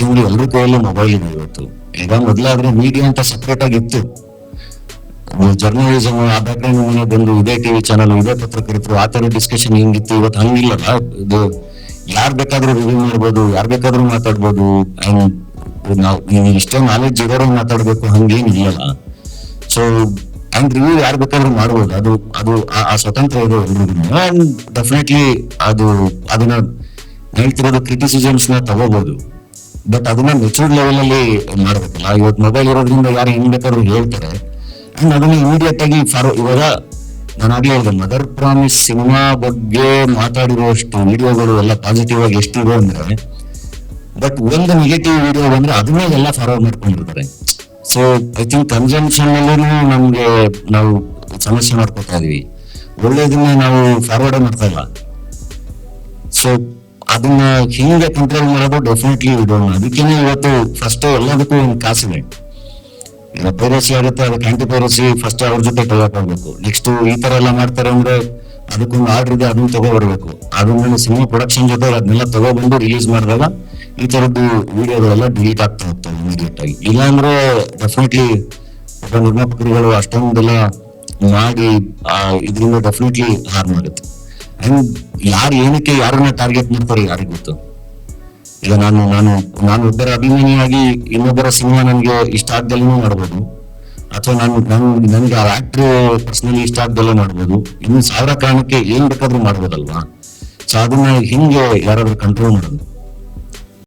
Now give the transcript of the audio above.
ಯಾಕೆಂದ್ರೆ ಎಲ್ಲರ ಕೈಯಲ್ಲೂ ಮೊಬೈಲ್ ಇದೆ ಇವತ್ತು. ಈಗ ಮೊದಲಾದ್ರೆ ಮೀಡಿಯಾ ಅಂತ ಸಪ್ರೇಟ್ ಆಗಿತ್ತು, ಜರ್ನಲಿಸಮ್ ಆ ಬ್ಯಾಕ್ಗ್ರೌಂಡ್ ಮನೆ ಬಂದು ಇದೇ ಟಿವಿ ಚಾನಲ್ ಇದೇ ಪತ್ರಕರ್ತರು ಆ ತರ ಡಿಸ್ಕಷನ್ ಹಿಂಗಿತ್ತು. ಇವತ್ತು ಹಂಗಿಲ್ಲಲ್ಲ, ಇದು ಯಾರ್ ಬೇಕಾದ್ರೂ ರಿವ್ಯೂ ಮಾಡ್ಬೋದು, ಯಾರ್ ಬೇಕಾದ್ರೂ ಮಾತಾಡ್ಬೋದು. ನಾವು ಇಷ್ಟೇ ನಾಲೆಡ್ಜ್ ಇರೋರು ಮಾತಾಡ್ಬೇಕು ಹಂಗೇನಿಲ್ಲಲ್ಲ. ಸೊ ಅಂಡ್ ರಿವ್ಯೂ ಯಾರು ಬೇಕಾದ್ರೂ ಮಾಡ್ಬೋದು, ಅದು ಆ ಸ್ವತಂತ್ರ ಇದೆ ಎಲ್ರಿಗೂ. ಅಂಡ್ ಡೆಫಿನೆಟ್ಲಿ ಅದನ್ನ ಹೇಳ್ತಿರೋದು ಕ್ರಿಟಿಸಿಸಮ್ಸ್ ನ ತಗೋಬಹುದು, ಬಟ್ ಅದನ್ನ ಮೆಚೂರ್ಡ್ ಲೆವೆಲ್ ಅಲ್ಲಿ ಮಾಡ್ಬೇಕಲ್ಲ. ಇವತ್ತು ಮೊಬೈಲ್ ಇರೋದ್ರಿಂದ ಯಾರು ಹೆಂಗ್ ಬೇಕಾದ್ರೂ ಹೇಳ್ತಾರೆ, ಅಂಡ್ ಅದನ್ನ ಇಮಿಡಿಯೇಟ್ ಆಗಿ ಇವಾಗ ನಾನು ಆಗ್ಲೇ ಹೇಳಿದೆ, ಮದರ್ ಪ್ರಾಮಿಸ್ ಸಿನಿಮಾ ಬಗ್ಗೆ ಮಾತಾಡಿರುವಷ್ಟು ವಿಡಿಯೋಗಳು ಎಲ್ಲ ಪಾಸಿಟಿವ್ ಆಗಿ ಎಷ್ಟಿದೆ ಅಂದ್ರೆ, ಬಟ್ ಒಂದು ನೆಗೆಟಿವ್ ವಿಡಿಯೋ ಬಂದ್ರೆ ಅದನ್ನೇ ಎಲ್ಲ ಫಾರ್ವರ್ಡ್ ಮಾಡ್ಕೊಂಡಿರ್ತಾರೆ. ಸೊ ಐ ಥಿಂಕ್ ಕನ್ಸಂಪ್ಷನ್ ಅಲ್ಲೂ ನಾವು ಸಮಸ್ಯೆ ಮಾಡ್ಕೊತಾ ಇದೀವಿ, ಒಳ್ಳೇದನ್ನ ನಾವು ಫಾರ್ವರ್ಡ್ ಮಾಡ್ತಾ ಇಲ್ಲ. ಸೊ ಅದನ್ನ ಹಿಂಗೆ ಕಂಟ್ರೋಲ್ ಮಾಡೋದು ಡೆಫಿನೆಟ್ಲಿ ವಿಡೋಣ. ಅದಕ್ಕೇನೆ ಇವತ್ತು ಫಸ್ಟ್ ಎಲ್ಲದಕ್ಕೂ ಒಂದು ಕಾಸಿದೆ. ಈಗ ಪೈರಸಿ ಆಗುತ್ತೆ, ಅದಕ್ಕೆ ಆಂಟಿ ಪೈರಸಿ ಫಸ್ಟ್ ಅವ್ರ ಜೊತೆ ಕಲೆಕ್ಟ್ ಆಗ್ಬೇಕು. ನೆಕ್ಸ್ಟ್ ಈ ತರ ಎಲ್ಲ ಮಾಡ್ತಾರೆ ಅಂದ್ರೆ ಅದಕ್ಕೊಂದು ಆರ್ಡರ್ ಇದೆ, ಅದನ್ನ ತಗೊಬರ್ಬೇಕು. ಅದನ್ನ ಸಿನಿಮಾ ಪ್ರೊಡಕ್ಷನ್ ಜೊತೆ ಅದನ್ನೆಲ್ಲ ತಗೊಬಂದು ರಿಲೀಸ್ ಮಾಡಿದಾಗ ಈ ತರದ್ದು ವಿಡಿಯೋಗಳೆಲ್ಲ ಡಿಲೀಟ್ ಆಗ್ತಾ ಹೋಗ್ತವೆ ಇಮಿಡಿಯೇಟ್ ಆಗಿ. ಇಲ್ಲಾಂದ್ರೆ ಡೆಫಿನೆಟ್ಲಿ ನಿರ್ಮಾಪಕರುಗಳು ಅಷ್ಟೊಂದೆಲ್ಲ ಮಾಡಿ ಇದರಿಂದ ಡೆಫಿನೆಟ್ಲಿ ಹಾರ್ಮ್ ಆಗುತ್ತೆ. ಅಂಡ್ ಯಾರು ಏನಕ್ಕೆ ಯಾರನ್ನ ಟಾರ್ಗೆಟ್ ಮಾಡ್ತಾರೆ ಯಾರಿಗ್ ಗೊತ್ತು. ಈಗ ನಾನು ಒಬ್ಬರ ಅಭಿಮಾನಿಯಾಗಿ ಇನ್ನೊಬ್ಬರ ಸಿನಿಮಾ ನನ್ಗೆ ಇಷ್ಟ ಆಗ್ದಲ್ಲೂ ಮಾಡ್ಬೋದು, ಅಥವಾ ನನ್ಗೆ ಆ ಆಕ್ಟರ್ ಪರ್ಸನಲಿ ಇಷ್ಟ ಆಗ್ದಲ್ಲೇ ಮಾಡ್ಬೋದು. ಇನ್ನು ಸಾವಿರ ಕಾರಣಕ್ಕೆ ಏನ್ ಬೇಕಾದ್ರೂ ಮಾಡ್ಬೋದಲ್ವಾ. ಸೊ ಅದನ್ನ ಹಿಂಗೆ ಯಾರಾದ್ರೂ ಕಂಟ್ರೋಲ್ ಮಾಡೋದು.